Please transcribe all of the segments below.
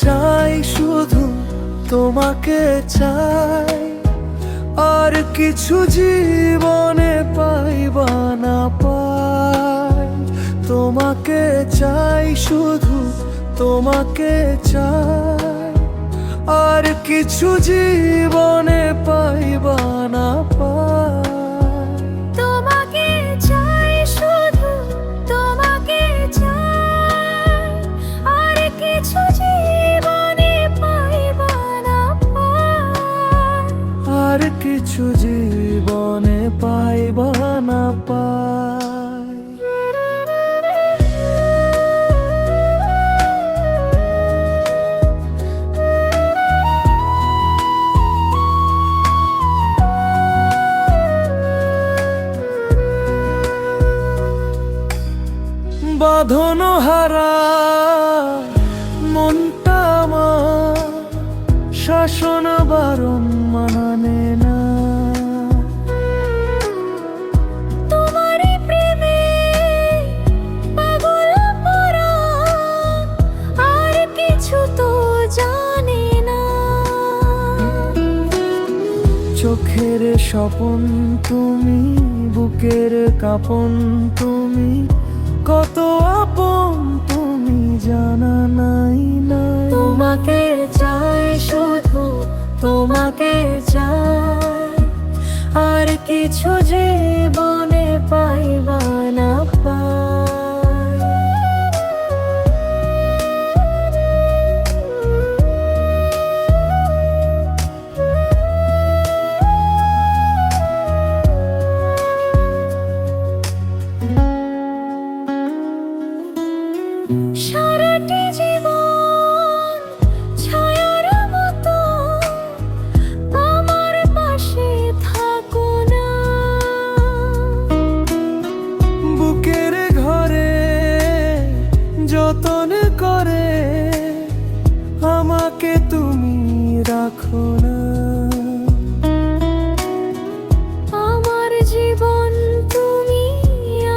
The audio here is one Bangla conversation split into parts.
চাই, শুধু তোমাকে চাই, আর কিছু জীবনে পাইবা না পাই। তোমাকে চাই, শুধু তোমাকে চাই, আর কিছু জীবনে পাইবা না পাই। তোমাকে চাই, শুধু তোমাকে চাই, আর কিছু জীবনে পাইবা না পাই। আর কিছু জীবনে পাইবা না পাই। বাঁধন হারা মনটা আমার শাসন বারণ মানে না। তোমারই প্রেমে পাগল পরা, আর কিছু তো জানে না। চোখের স্বপন তুমি, বুকের কাঁপন তুমি, কত আপন তুমি জানা নাই নাই। তোমাকে চাই, শুধু তোমাকে চাই, আর কিছু জীবনে পাইবা না পাই। সারাটি জীবন ছায়ার মতো আমার পাশে থাকো না। বুকের ঘরে যতন করে আমাকে তুমি রাখো না। আমার জীবন তুমি,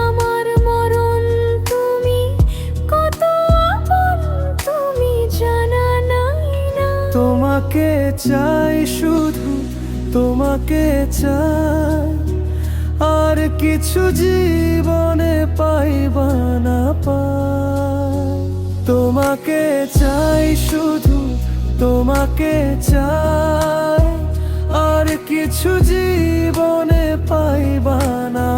আমার মরণ তুমি, কত আপন তুমি জানা নাই না। তোমাকে চাই, শুধু তোমাকে চাই, আর কিছু জীবনে পাইবা না পাই। তোমাকে চাই, শুধু তোমাকে চাই, আর কিছু জীবনে পাইবা না